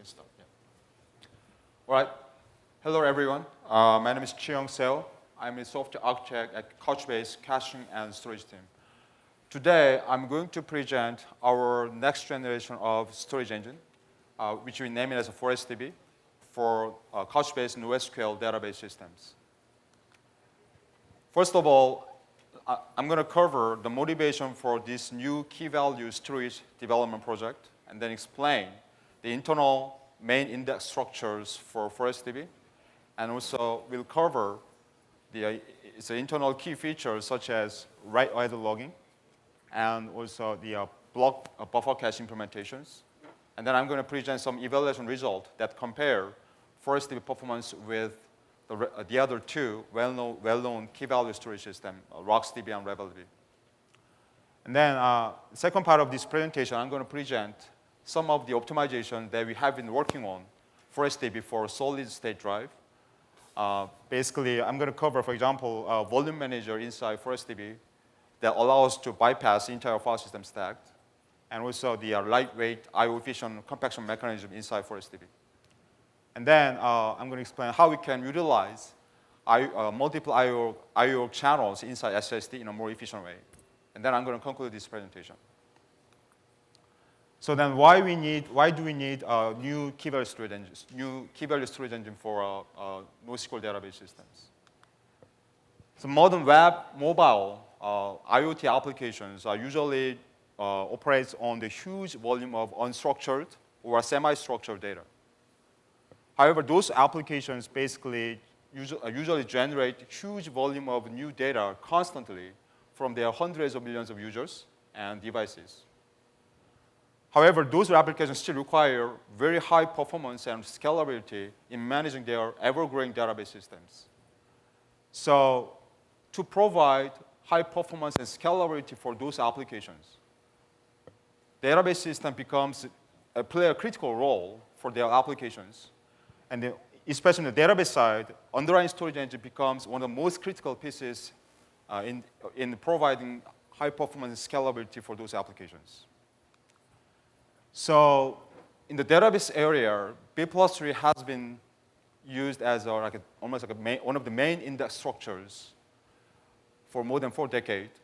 can start. Yeah. All right. Hello, everyone. My name is Chiyoung Seo. I'm a software architect at Couchbase caching and storage team. Today, I'm going to present our next generation of storage engine, which we name it as a ForestDB for Couchbase NoSQL database systems. First of all, I'm going to cover the motivation for this new key value storage development project, and then explain the internal main index structures for ForestDB, and also we'll cover the internal key features such as write-idle logging, and also the block buffer cache implementations. And then I'm going to present some evaluation results that compare ForestDB performance with the other two well-known key value storage systems, RocksDB and RebelDB. And then the second part of this presentation, I'm going to present some of the optimization that we have been working on for ForestDB for solid-state drive. Basically, I'm going to cover, for example, a volume manager inside ForestDB that allows us to bypass the entire file system stack, and also the lightweight IO-efficient compaction mechanism inside ForestDB. And then I'm going to explain how we can utilize multiple IO channels inside SSD in a more efficient way. And then I'm going to conclude this presentation. So then why do we need new key value storage engine for NoSQL database systems? So modern web, mobile, IoT applications usually operates on the huge volume of unstructured or semi-structured data. However, those applications basically usually generate huge volume of new data constantly from their hundreds of millions of users and devices. However, those applications still require very high performance and scalability in managing their ever-growing database systems. So to provide high performance and scalability for those applications, database system play a critical role for their applications. And especially on the database side, underlying storage engine becomes one of the most critical pieces in providing high performance and scalability for those applications. So in the database area, B+Tree has been used as almost like one of the main index structures for more than 4 decades.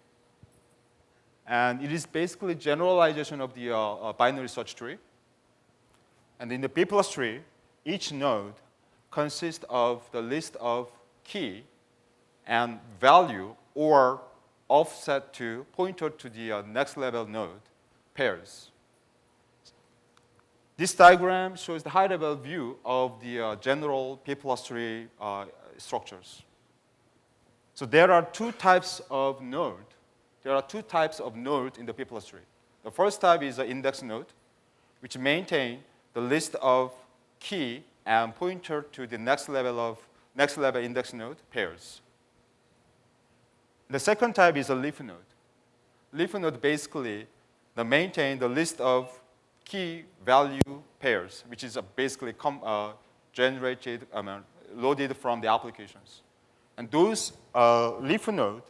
And it is basically generalization of the binary search tree. And in the B+Tree, each node consists of the list of key and value or offset to pointer to the next level node pairs. This diagram shows the high-level view of the general B+Tree structures. So there are two types of node. There are two types of node in the B+Tree. The first type is an index node, which maintain the list of key and pointer to the next level index node pairs. The second type is a leaf node. Leaf node basically maintain the list of key value pairs, which is basically generated, loaded from the applications. And those leaf nodes,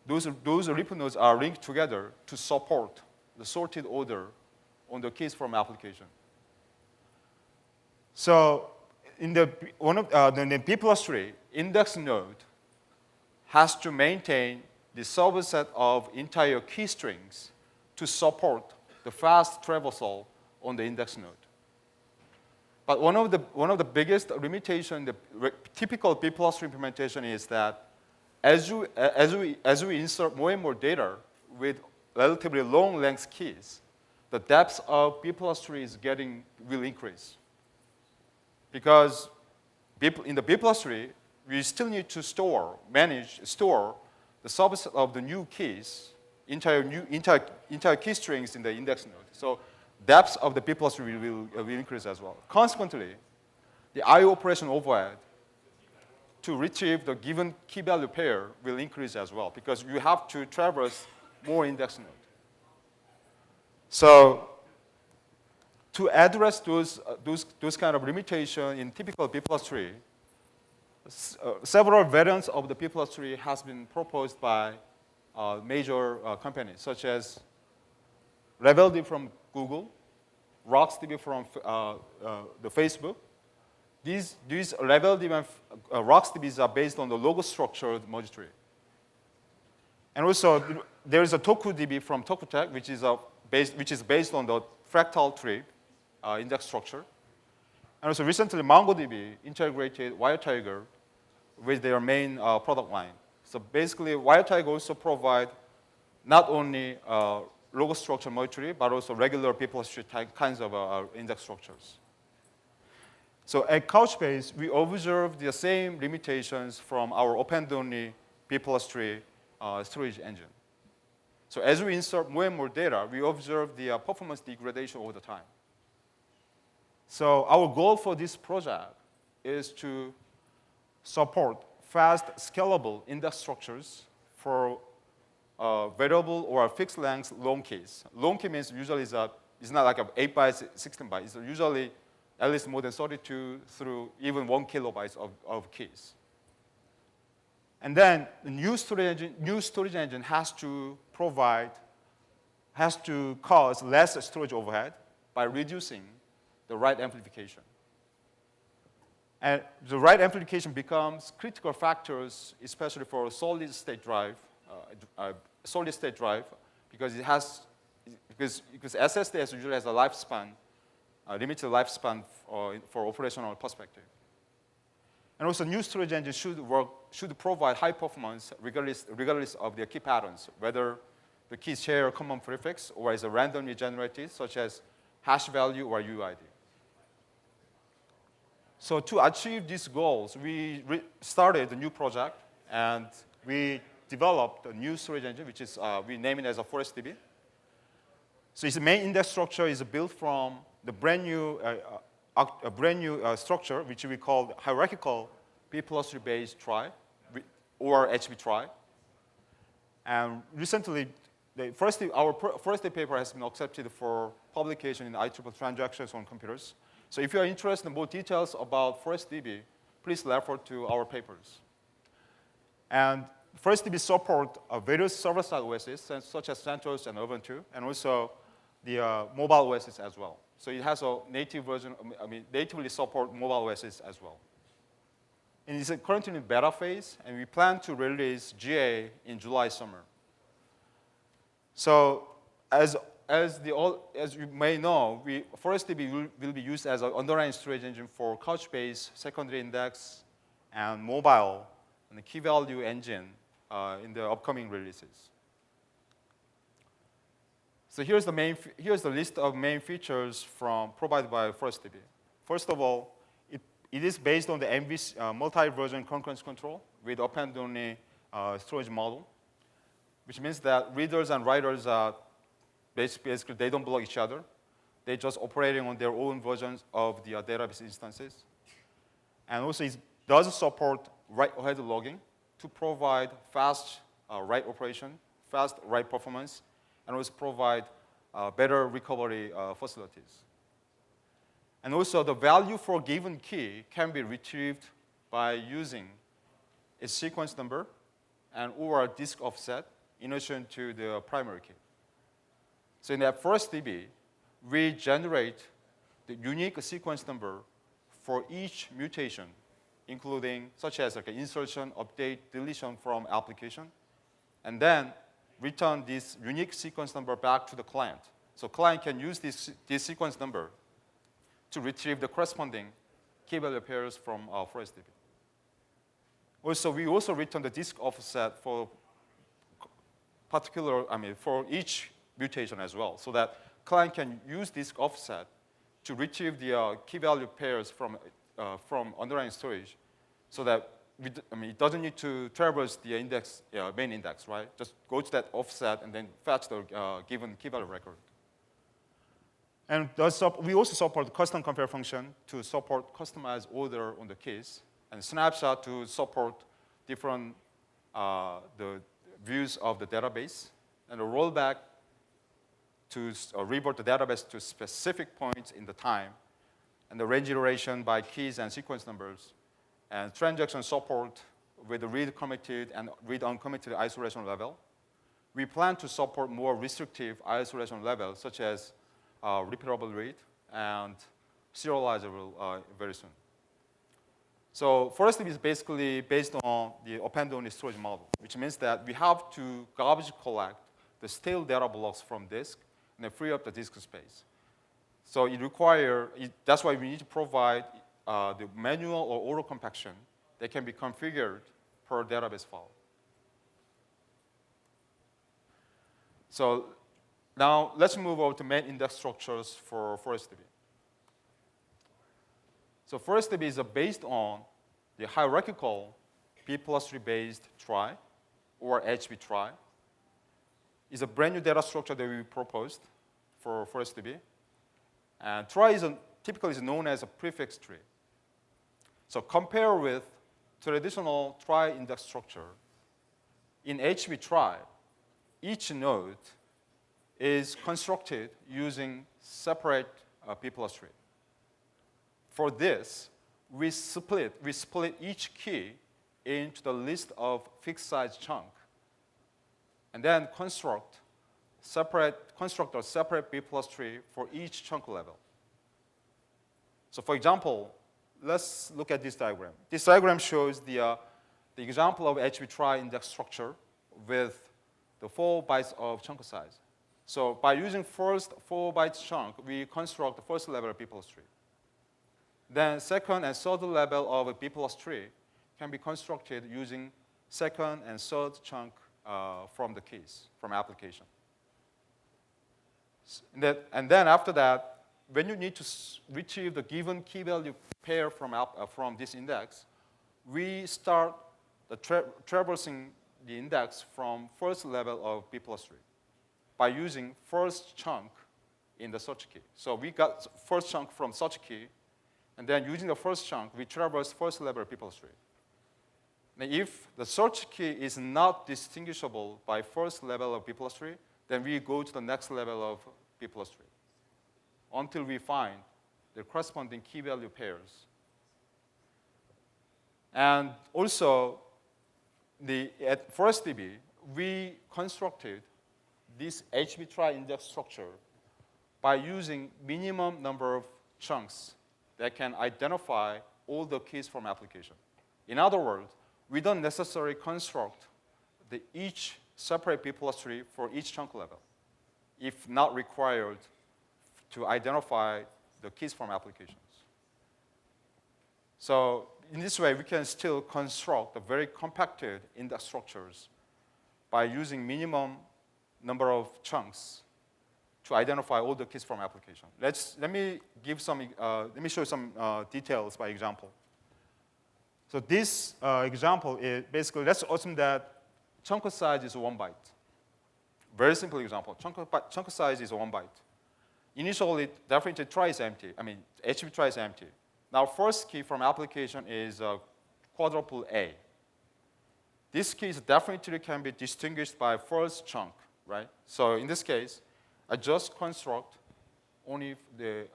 those leaf nodes are linked together to support the sorted order on the keys from application. So in the B+Tree, index node has to maintain the subset of entire key strings to support the fast traversal on the index node. But one of the biggest limitations, the typical B+Tree implementation is that as we insert more and more data with relatively long length keys, the depth of B+Tree will increase. Because in the B+Tree, we still need to store the subset of the new keys, entire key strings in the index node. So depth of the B+Tree will increase as well. Consequently, the I/O operation overhead to retrieve the given key value pair will increase as well, because you have to traverse more index node. So to address those kind of limitations in typical B+Tree, several variants of the B+Tree has been proposed by major companies, such as RebelDB from Google, RocksDB from the Facebook. These level-driven RocksDBs are based on the logo-structured merge tree. And also, there is a TokuDB from Tokutech, which is based on the fractal tree index structure. And also, recently, MongoDB integrated WireTiger with their main product line. So basically, WireTiger also provide not only logo-structured merge tree, but also regular B+Tree kinds of index structures. So at Couchbase, we observe the same limitations from our append-only B+Tree storage engine. So as we insert more and more data, we observe the performance degradation over the time. So our goal for this project is to support fast, scalable index structures for variable or fixed length long keys. Long key means usually it's not like 8 bytes, 16 bytes. It's usually at least more than 32 through even 1 kilobytes of keys. And then the new storage engine has to cause less storage overhead by reducing the write amplification. And the write amplification becomes critical factors, especially for a solid state drive, because SSD usually has a lifespan, limited lifespan for operational perspective. And also, new storage engine should provide high performance regardless of their key patterns, whether the keys share a common prefix or is randomly generated, such as hash value or UID. So to achieve these goals, we started a new project, and we developed a new storage engine, which is we name it as a ForestDB. So its main index structure is built from the brand new structure, which we call Hierarchical B+Tree Tree, or HB Trie. And recently, our ForestDB paper has been accepted for publication in IEEE Transactions on Computers. So if you are interested in more details about ForestDB, please refer to our papers. And ForestDB support various server-side OSs, such as CentOS and Ubuntu, and also the mobile OSs as well. So it has a native version, natively support mobile OSs as well. And it's currently in beta phase, and we plan to release GA in July summer. So as you may know, ForestDB will be used as an underlying storage engine for Couchbase, secondary index, and mobile, and the key value engine in the upcoming releases. So here's the list of main features provided by ForestDB. First of all, it is based on the MV multi-version concurrency control with append-only storage model, which means that readers and writers are basically they don't block each other. They're just operating on their own versions of the database instances. And also it does support write-ahead logging to provide fast write operation, fast write performance, and also provide better recovery facilities. And also the value for a given key can be retrieved by using a sequence number or a disk offset in addition to the primary key. So in that ForestDB, we generate the unique sequence number for each mutation, including such as like an insertion, update, deletion from application, and then return this unique sequence number back to the client. So client can use this sequence number to retrieve the corresponding key value pairs from ForestDB. Also, we also return the disk offset for for each mutation as well, so that client can use disk offset to retrieve the key value pairs from underlying storage, so that it doesn't need to traverse the index, main index, right? Just go to that offset and then fetch the given key value record. And we also support the custom compare function to support customized order on the keys, and snapshot to support different the views of the database, and a rollback to revert the database to specific points in the time, and the range iteration by keys and sequence numbers, and transaction support with the read-committed and read-uncommitted isolation level. We plan to support more restrictive isolation levels, such as repeatable read and serializable very soon. So ForestDB is basically based on the append-only storage model, which means that we have to garbage collect the stale data blocks from disk and then free up the disk space. So that's why we need to provide the manual or auto compaction that can be configured per database file. So now let's move over to main index structures for ForestDB. So ForestDB is based on the hierarchical B+Tree based trie, or HB Trie. It's a brand new data structure that we proposed for ForestDB. And trie typically is known as a prefix tree. So compare with traditional trie index structure. In HB Trie, each node is constructed using separate B+Tree. For this, we split each key into the list of fixed size chunk, and then construct a separate B+Tree for each chunk level. So for example, let's look at this diagram. This diagram shows the example of HB Trie index structure with the 4 bytes of chunk size. So by using first 4 bytes chunk, we construct the first level of B+Tree. Then second and third level of a B+Tree can be constructed using second and third chunk from the keys, from application. And then after that, when you need to retrieve the given key value pair from this index, we start traversing the index from first level of B+Tree by using first chunk in the search key. So we got first chunk from search key, and then using the first chunk, we traverse first level of B+Tree. Now, if the search key is not distinguishable by first level of B+Tree, then we go to the next level of B+Tree until we find the corresponding key value pairs. And also, at ForestDB, we constructed this HB Trie index structure by using minimum number of chunks that can identify all the keys from application. In other words, we don't necessarily construct each separate B+Tree for each chunk level, if not required to identify the keys from applications. So in this way, we can still construct the very compacted index structures by using minimum number of chunks to identify all the keys from application. Let me show you some details by example. So this example is basically, let's assume that chunk size is 1 byte. Very simple example. Chunk size is 1 byte. Initially, definitely trie is empty. HB Trie is empty. Now, first key from application is quadruple A. This key definitely can be distinguished by first chunk, right? So in this case, I just construct only the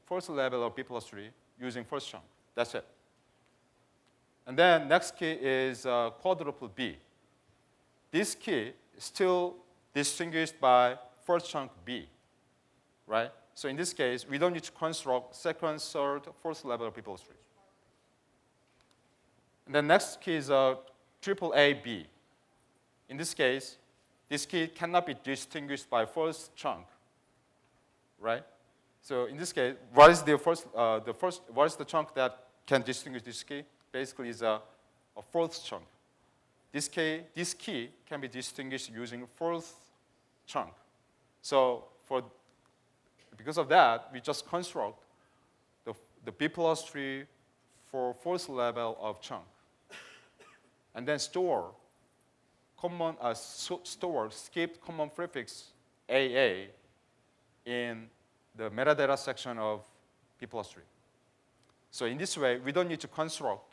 first level of B+Tree using first chunk. That's it. And then next key is quadruple B. This key is still distinguished by first chunk B, right? So in this case, we don't need to construct second, third, fourth level of B+Tree. And then next key is triple A B. In this case, this key cannot be distinguished by first chunk, right? So in this case, what is the chunk that can distinguish this key? Basically, is a fourth chunk. This key can be distinguished using fourth chunk. So because of that, we just construct the B+Tree for fourth level of chunk, and then store skipped common prefix AA in the metadata section of B+Tree. So in this way, we don't need to construct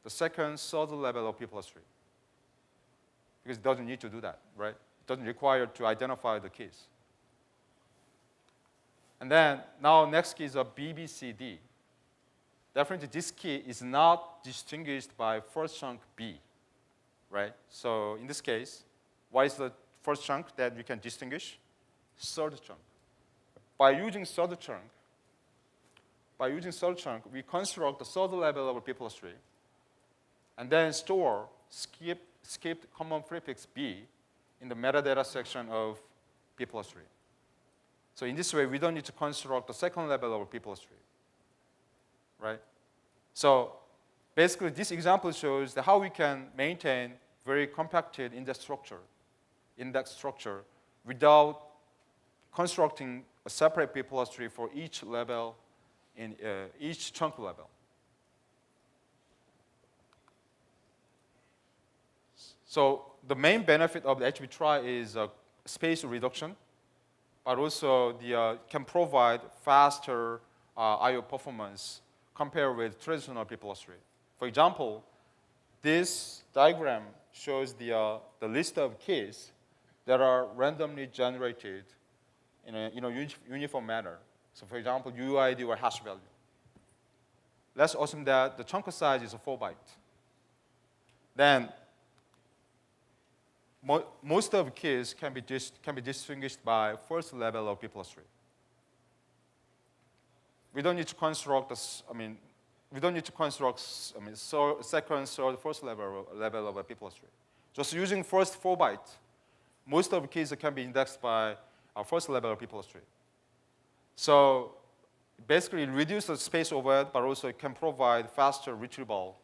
the second, third level of B+Tree, because it doesn't need to do that, right? It doesn't require to identify the keys. And then now next key is a BBCD. Definitely this key is not distinguished by first chunk B, right? So in this case, what is the first chunk that we can distinguish? Third chunk. by using third chunk, we construct the third level of B+Tree, and then store skipped common prefix B in the metadata section of B+Tree. So in this way, we don't need to construct the second level of B+Tree, right? So basically, this example shows how we can maintain very compacted index structure without constructing a separate B+Tree for each level in each chunk level. So the main benefit of the HB Trie is space reduction, but also can provide faster I/O performance compared with traditional B+Tree. For example, this diagram shows the list of keys that are randomly generated in a uniform manner. So for example, UID or hash value. Let's assume that the chunk size is 4 byte. Then most of the keys can be distinguished by first level of B+Tree. We don't need to construct second, third, first level of a B+Tree. Just using first 4 byte, most of the keys can be indexed by our first level of B+Tree. So basically, it reduces the space overhead, but also it can provide faster retrieval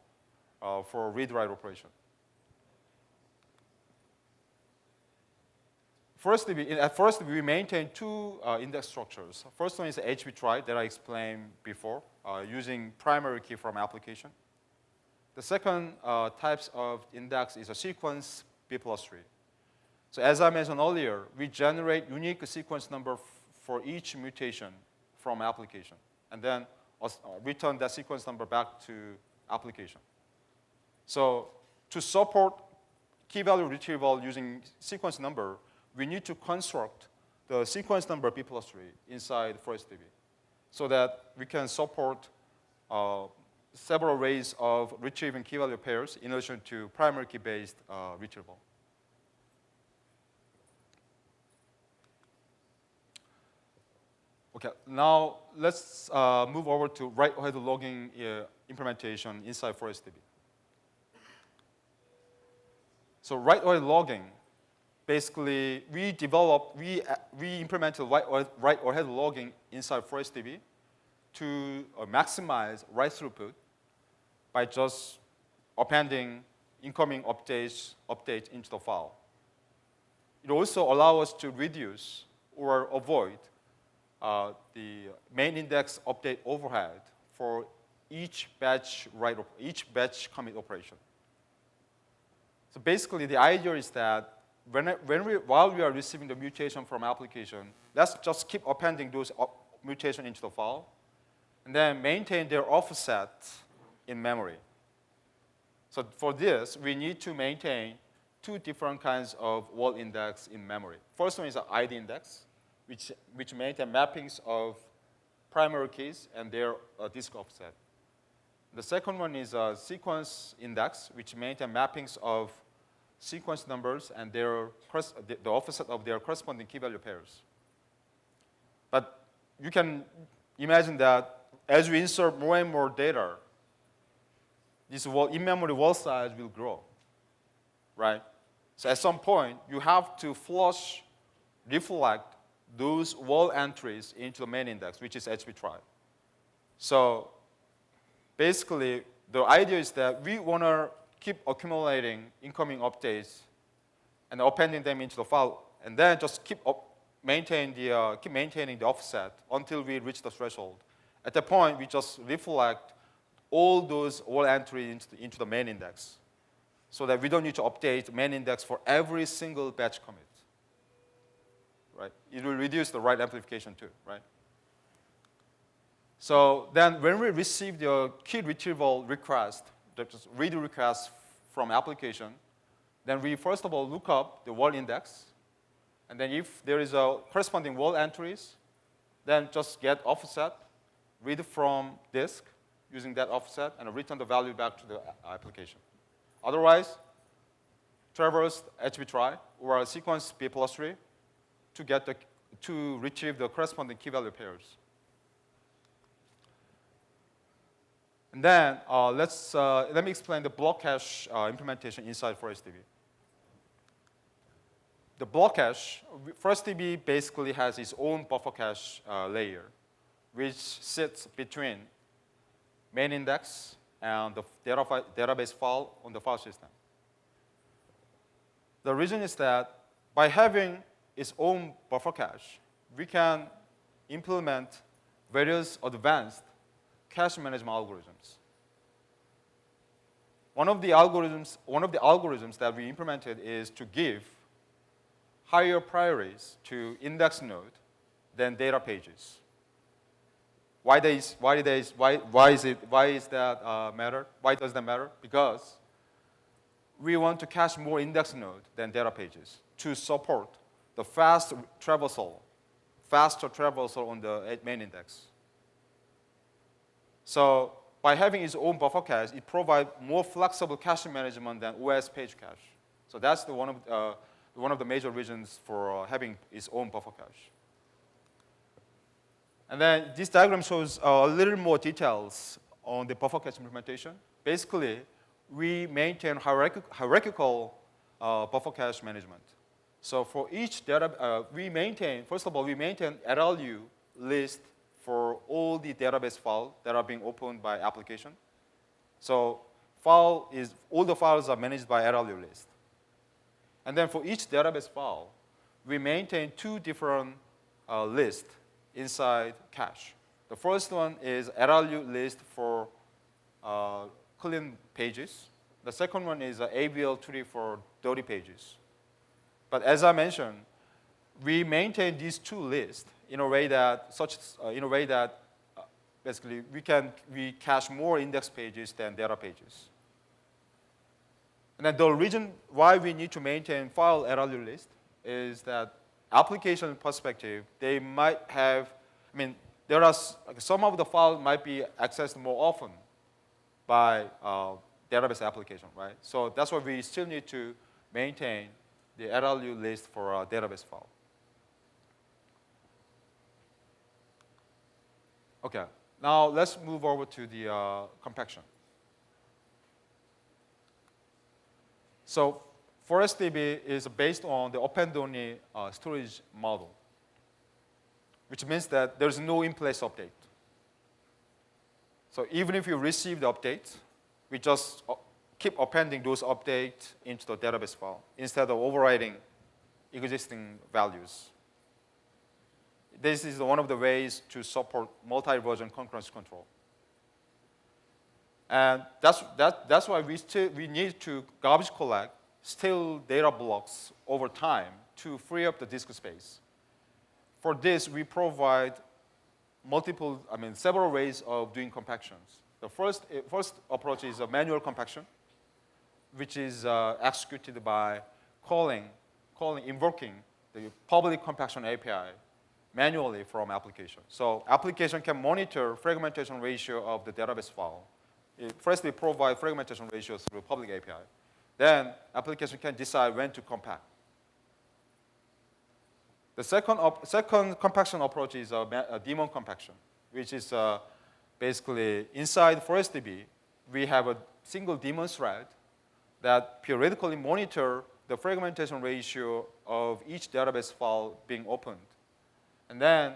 for read-write operation. At first, we maintain two index structures. First one is the HB Trie that I explained before, using primary key from application. The second types of index is a sequence B+Tree. So as I mentioned earlier, we generate unique sequence number for each mutation from application, and then return that sequence number back to application. So to support key value retrieval using sequence number, we need to construct the sequence number B+Tree inside ForestDB so that we can support several ways of retrieving key value pairs in addition to primary key-based retrieval. Okay, now let's move over to write-ahead logging implementation inside ForestDB. So write-ahead logging, basically, we implemented write-ahead logging inside ForestDB to maximize write throughput by just appending incoming updates into the file. It also allows us to reduce or avoid the main index update overhead for each batch commit operation. So basically, the idea is that while we are receiving the mutation from application, let's just keep appending those mutations into the file, and then maintain their offset in memory. So for this, we need to maintain two different kinds of wall index in memory. First one is an ID index, which maintain mappings of primary keys and their disk offset. The second one is a sequence index, which maintain mappings of sequence numbers and the offset of their corresponding key value pairs. But you can imagine that as we insert more and more data, this in-memory wall size will grow, right? So at some point, you have to reflect those wall entries into the main index, which is HB Trie. So basically, the idea is that we want to keep accumulating incoming updates and appending them into the file, and then just keep maintaining the offset until we reach the threshold. At that point, we just reflect all those wall entries into the main index, so that we don't need to update the main index for every single batch commit. Right? It will reduce the write amplification too, right? So then when we receive the key retrieval request, just read request from application, then we first of all look up the wall index, and then if there is a corresponding wall entries, then just get offset, read from disk using that offset, and return the value back to the application. Otherwise, traverse HB Trie or a sequence B+Tree to get the to retrieve the corresponding key value pairs. And then let me explain the block cache implementation inside ForestDB. The block cache, ForestDB basically has its own buffer cache layer, which sits between main index and the database file on the file system. The reason is that by having its own buffer cache, we can implement various advanced cache management algorithms. One of the algorithms that we implemented is to give higher priorities to index node than data pages. Why does that matter? Why does that matter? Because we want to cache more index node than data pages to support the faster traversal on the main index. So by having its own buffer cache, it provides more flexible cache management than OS page cache. So that's one of the major reasons for having its own buffer cache. And then this diagram shows a little more details on the buffer cache implementation. Basically, we maintain hierarchical buffer cache management. So for each data, first of all, we maintain RLU list for all the database files that are being opened by application. So all the files are managed by RLU list. And then for each database file, we maintain two different lists inside cache. The first one is RLU list for clean pages. The second one is ABL tree for dirty pages. But as I mentioned, we maintain these two lists in a way that basically we cache more index pages than data pages. And then the reason why we need to maintain file RLU list is that application perspective, they might have, some of the files might be accessed more often by database application, right? So that's why we still need to maintain the RLU list for our database file. Okay, now let's move over to the compaction. So ForestDB is based on the append-only storage model, which means that there's no in-place update. So even if you receive the update, we just keep appending those updates into the database file instead of overriding existing values. This is one of the ways to support multi-version concurrency control. And that's why we need to garbage collect stale data blocks over time to free up the disk space. For this, we provide several ways of doing compactions. The first approach is a manual compaction, which is executed by invoking the public compaction API manually from application. So application can monitor fragmentation ratio of the database file. First, they provide fragmentation ratios through public API. Then application can decide when to compact. The second compaction approach is a daemon compaction, which is basically inside ForestDB, we have a single daemon thread that periodically monitor the fragmentation ratio of each database file being opened, and then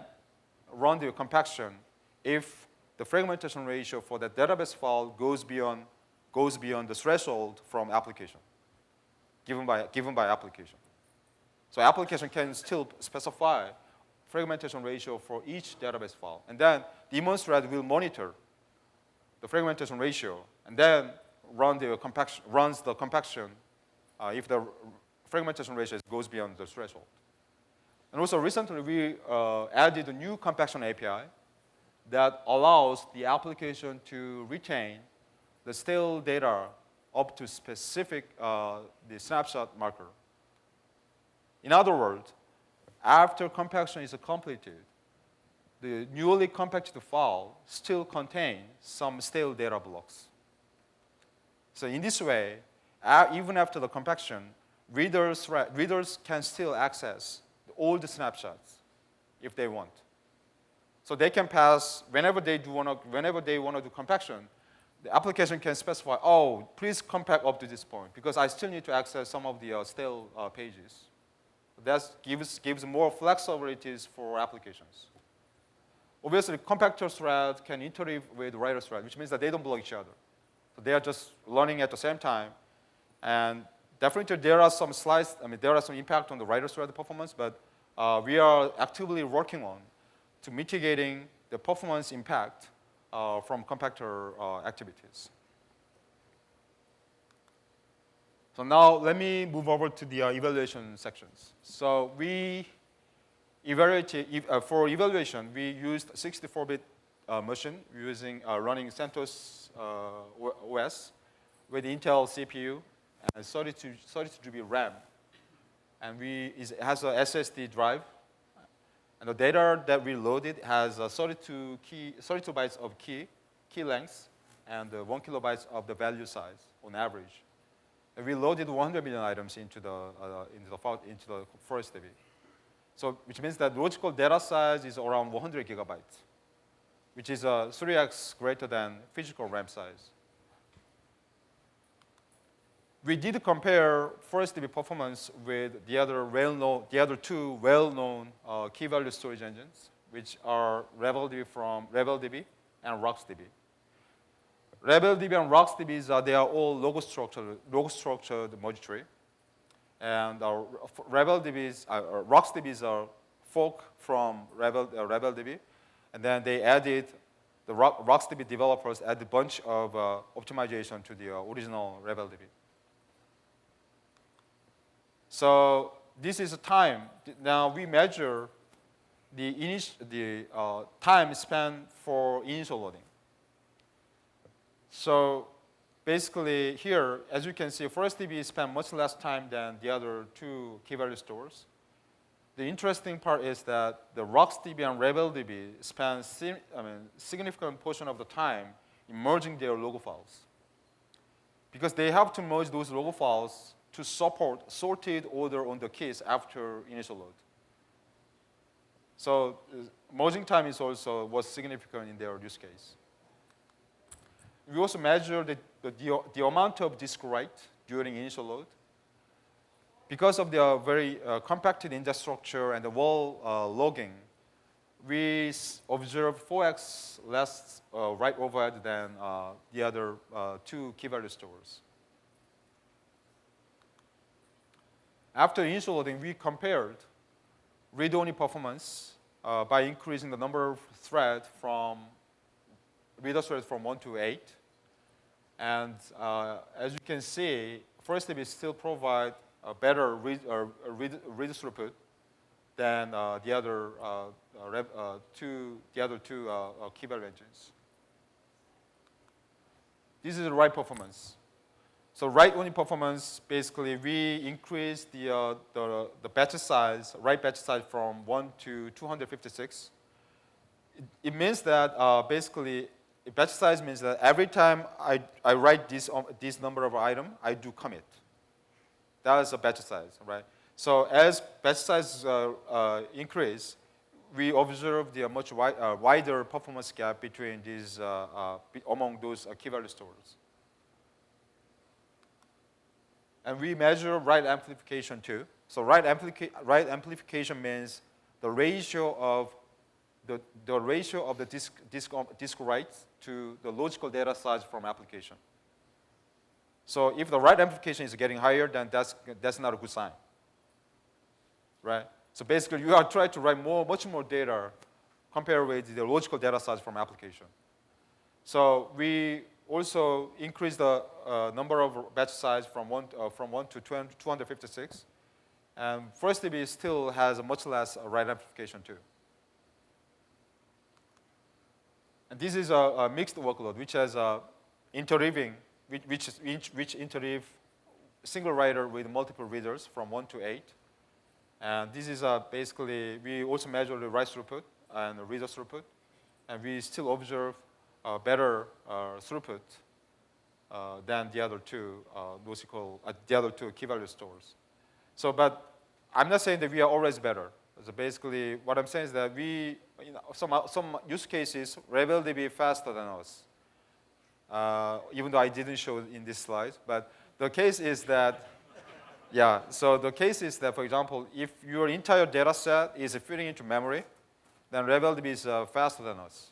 run the compaction if the fragmentation ratio for the database file goes beyond the threshold from application, given by application. So application can still specify fragmentation ratio for each database file, and then daemon thread will monitor the fragmentation ratio, and then runs the compaction if the fragmentation ratio goes beyond the threshold. And also recently we added a new compaction API that allows the application to retain the stale data up to specific the snapshot marker. In other words, after compaction is completed, the newly compacted file still contains some stale data blocks. So in this way, even after the compaction, readers can still access all the snapshots if they want. So they can pass whenever they want to do compaction. The application can specify, oh, please compact up to this point because I still need to access some of the stale pages. That gives more flexibilities for applications. Obviously, compactor thread can interleave with writer thread, which means that they don't block each other. So they are just running at the same time. And definitely there are some there are some impact on the writer thread performance, but we are actively working on to mitigating the performance impact from compactor activities. So now let me move over to the evaluation sections. So we evaluated, for evaluation, we used 64-bit machine running CentOS OS with Intel CPU and 32 GB RAM. And it has a SSD drive. And the data that we loaded has 32 bytes of key length and 1 kilobytes of the value size on average. And we loaded 100 million items into the ForestDB. So which means that logical data size is around 100 gigabytes, which is 3x greater than physical RAM size. We did compare ForestDB performance with the other two well-known key-value storage engines, which are RebelDB and RocksDB. RebelDB and RocksDB they are all log-structured merge tree, and RocksDBs are fork from RebelDB, and then they added the RocksDB developers added a bunch of optimization to the original RebelDB. So this is a time. Now we measure the time spent for initial loading. So basically here, as you can see, ForestDB spent much less time than the other two key-value stores. The interesting part is that the RocksDB and RebelDB spend significant portion of the time in merging their logo files, because they have to merge those logo files to support sorted order on the keys after initial load. So merging time was significant in their use case. We also measure the amount of disk write during initial load. Because of the very compacted index structure and the wall logging, we observe 4x less write overhead than the other two key-value stores. After initial loading, we compared read-only performance by increasing the number of threads reader threads from 1 to 8. And as you can see, ForestDB still provide a better read throughput than the other two key-value engines. This is the write performance. So write-only performance, basically, we increased the batch size, write batch size from 1 to 256. It means that basically, batch size means that every time I write this number of items, I do commit. That is a batch size, right? So as batch size increase, we observe the much wider performance gap between these among those key-value stores. And we measure write amplification too. So write amplification means the ratio of the disk writes to the logical data size from application. So if the write amplification is getting higher, then that's not a good sign, right? So basically, you are trying to write much more data compared with the logical data size from application. So we also increase the number of batch size from 1 to 256. And ForestDB still has a much less write amplification too. And this is a mixed workload, which has interleaving, which interleave single writer with multiple readers from 1 to 8. And this is basically, we also measure the write throughput and the reader throughput. And we still observe better throughput than the other two the other two key-value stores. So, but I'm not saying that we are always better. So basically, what I'm saying is that some use cases reveal to be faster than us. Even though I didn't show it in this slide, but the case is that, yeah. So the case is that, for example, if your entire data set is fitting into memory, then RevelDB is faster than us.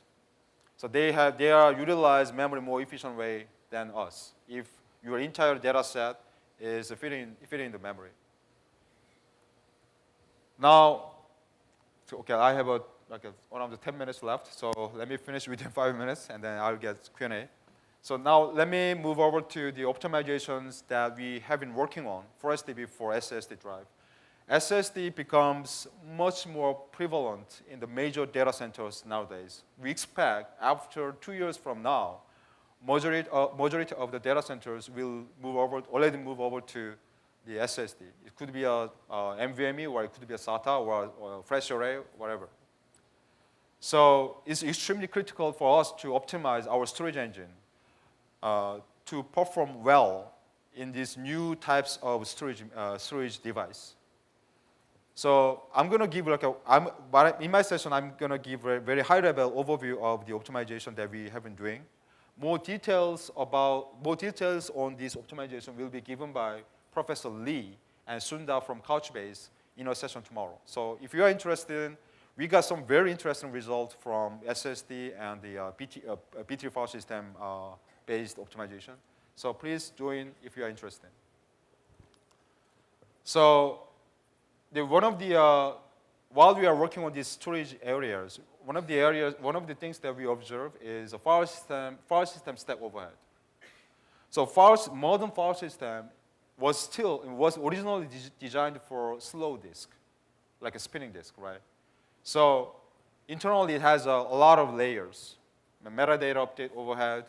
So they are utilize memory more efficient way than us. If your entire data set is fitting into memory. Now, so, okay, I have around 10 minutes left, so let me finish within 5 minutes, and then I'll get Q&A. So now let me move over to the optimizations that we have been working on for ForestDB for SSD drive. SSD becomes much more prevalent in the major data centers nowadays. We expect after 2 years from now, majority of the data centers will already move over to the SSD. It could be a NVMe, or it could be a SATA, or a flash array, whatever. So it's extremely critical for us to optimize our storage engine to perform well in these new types of storage device. So I'm going to give but in my session, I'm going to give a very high-level overview of the optimization that we have been doing. More details on this optimization will be given by Professor Lee and Sundar from Couchbase in our session tomorrow. So if you are interested, we got some very interesting results from SSD and the B+Tree file system based optimization. So please join if you are interested. So while we are working on these storage areas, one of the things that we observe is a file system stack overhead. So modern file system was originally designed for slow disk, like a spinning disk, right? So internally it has a lot of layers, metadata update overhead,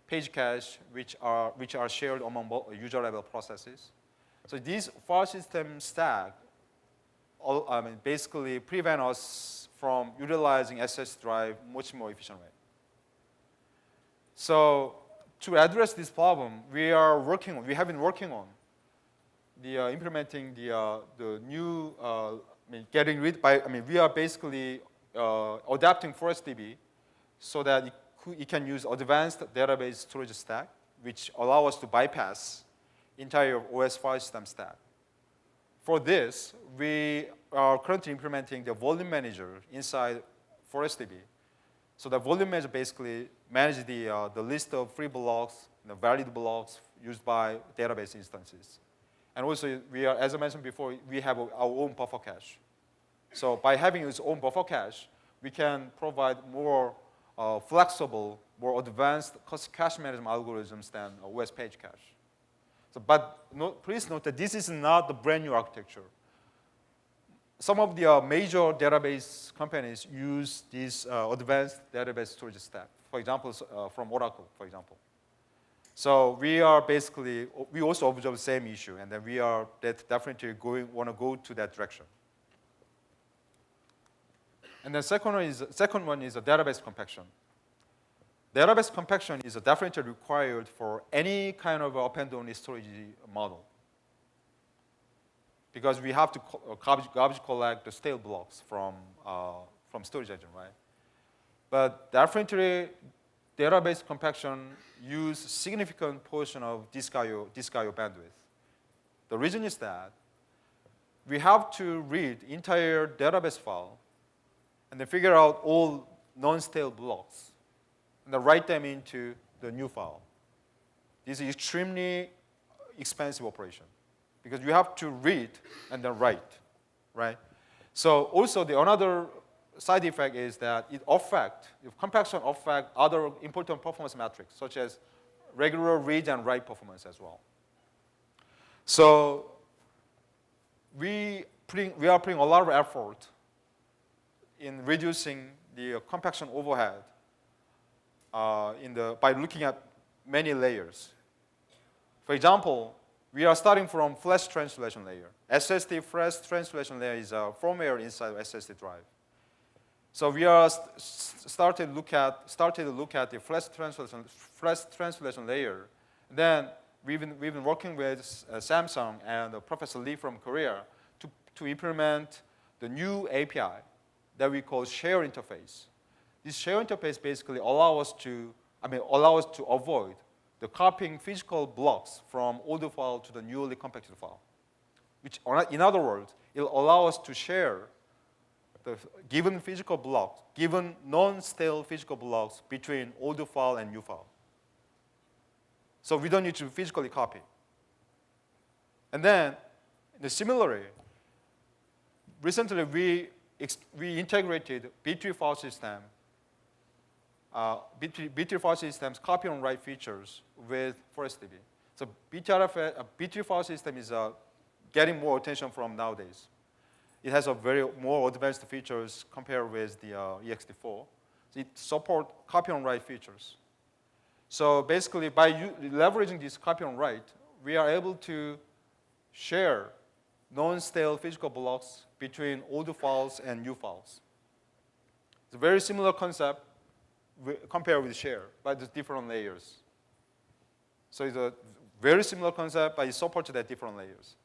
page cache, which are shared among user level processes. So these file system stack basically prevent us from utilizing SS drive much more efficient way. So to address this problem, we have been working on implementing the new we are basically adapting ForestDB so that it can use advanced database storage stack, which allow us to bypass entire OS file system stack. For this, we are currently implementing the volume manager inside ForestDB. So the volume manager basically manages the list of free blocks, the valid blocks used by database instances. And also, as I mentioned before, we have our own buffer cache. So by having its own buffer cache, we can provide more flexible, more advanced cache management algorithms than OS page cache. So, please note that this is not the brand new architecture. Some of the major database companies use this advanced database storage stack. For example, from Oracle, for example. So we also observe the same issue, and then we are definitely want to go to that direction. And the second one is a database compaction. Database compaction is definitely required for any kind of append-only storage model, because we have to garbage collect the stale blocks from storage engine, right? But definitely, database compaction use significant portion of disk IO bandwidth. The reason is that we have to read entire database file and then figure out all non-stale blocks and then write them into the new file. This is extremely expensive operation because you have to read and then write, right? So also another side effect is that compaction affect other important performance metrics such as regular read and write performance as well. So we are putting a lot of effort in reducing the compaction overhead by looking at many layers. For example, we are starting from flash translation layer. SSD flash translation layer is a firmware inside of SSD drive. So we are started to look at the flash translation layer. Then we've been working with Samsung and Professor Lee from Korea to implement the new API that we call share interface. This share interface basically allows us to avoid the copying physical blocks from older file to the newly compacted file. Which, in other words, it will allow us to share the given physical blocks, given non-stale physical blocks between older file and new file. So we don't need to physically copy. And then, similarly, recently we integrated B+Tree file system, B+Tree file system's copy and write features with ForestDB. So B+Tree file system is getting more attention from nowadays. It has a very more advanced features compared with the ext4. So it supports copy and write features. So basically, by leveraging this copy and write, we are able to share non-stale physical blocks between older files and new files. It's a very similar concept compared with share, but it's different layers. So it's a very similar concept, but it's supported at different layers.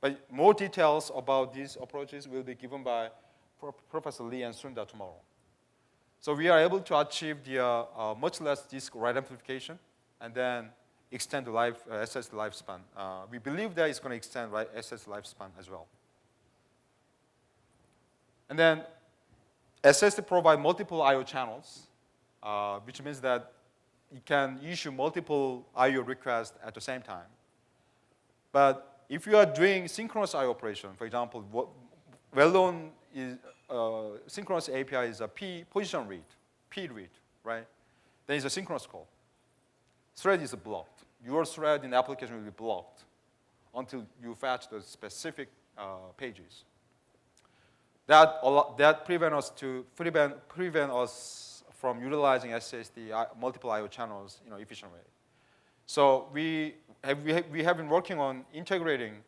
But more details about these approaches will be given by Professor Lee and Sunda tomorrow. So we are able to achieve the much less disk write amplification and then extend the SS lifespan. We believe that it's going to extend SS lifespan as well. And then SSD provide multiple I/O channels, which means that it can issue multiple I/O requests at the same time. But if you are doing synchronous I/O operation, for example, well-known is synchronous API is a position read, P read, right? Then it's a synchronous call. Thread is blocked. Your thread in the application will be blocked until you fetch the specific pages. That prevent us from utilizing SSD multiple I/O channels in an efficient way. So we have been working on integrating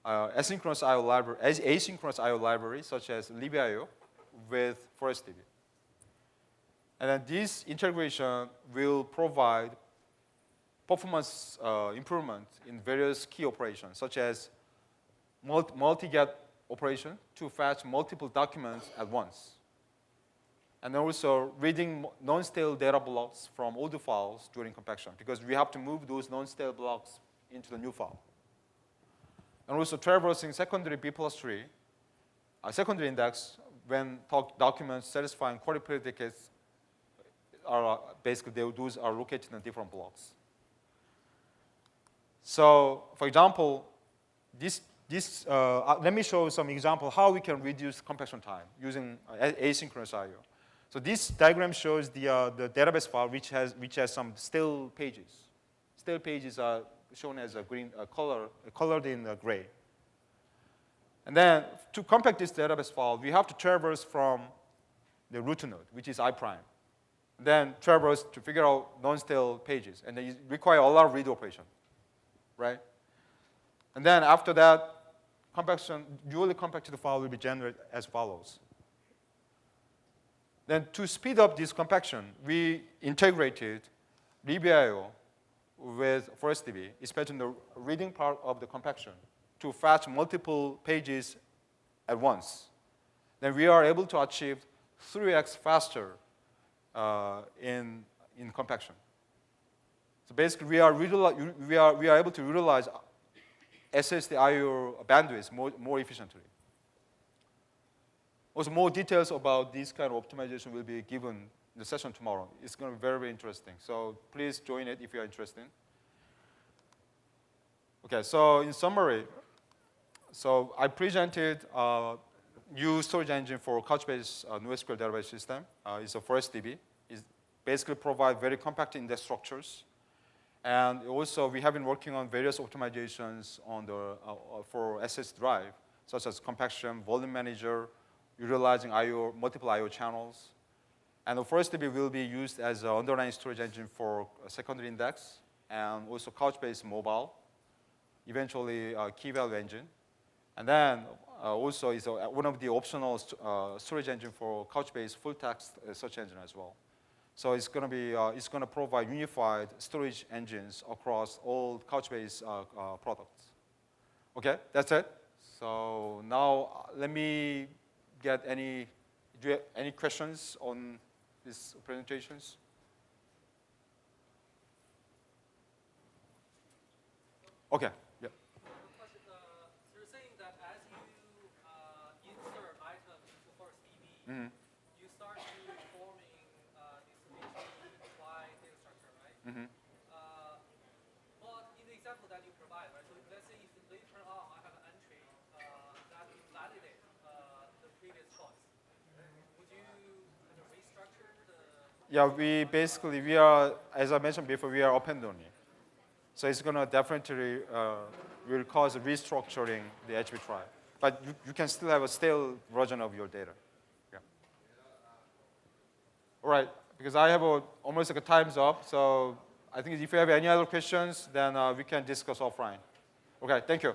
asynchronous I/O library, asynchronous I/O libraries such as libIO with ForestDB. And then this integration will provide performance improvement in various key operations, such as multi-get operation to fetch multiple documents at once. And also reading non-stale data blocks from older files during compaction, because we have to move those non-stale blocks into the new file. And also traversing secondary B+Tree, secondary index, when documents satisfying query predicates are basically those are located in different blocks. So, for example, let me show some example how we can reduce compaction time using asynchronous I/O. So this diagram shows the database file which has some stale pages. Stale pages are shown as a green colored in gray. And then to compact this database file, we have to traverse from the root node, which is I prime. Then traverse to figure out non-stale pages, and then you require a lot of read operation, right? And then after that, dually compacted file will be generated as follows. Then to speed up this compaction, we integrated libIO with ForestDB, especially in the reading part of the compaction, to fetch multiple pages at once. Then we are able to achieve 3x faster in compaction. So basically, we are able to utilize SSD I/O bandwidth more efficiently. Also, more details about this kind of optimization will be given in the session tomorrow. It's going to be very, very interesting. So please join it if you are interested. Okay, so in summary, so I presented a new storage engine for Couchbase NoSQL database system. It's a ForestDB. It basically provides very compact index structures. And also, we have been working on various optimizations on for SS drive, such as compaction, volume manager, utilizing multiple I/O channels. And the ForestDB will be used as an underlying storage engine for a secondary index, and also Couchbase mobile, eventually a key value engine. And then also is one of the optional storage engine for Couchbase full text search engine as well. So it's going to provide unified storage engines across all Couchbase products. Okay, that's it. So now let me get any, do you have any questions on these presentations? Okay, yeah. Question, so you're saying that as you insert items into ForestDB, you start to forming this HB data structure, right? But in the example that you provide, right? So let's say if later on I have an entry that invalidates the previous choice, would you kind of restructure the? Yeah, we are, as I mentioned before, we are append only. So it's going to definitely will cause restructuring the HB Trie. But you can still have a stale version of your data. Yeah. All right, because I have almost like a time's up. So I think if you have any other questions, then we can discuss offline. Okay, thank you.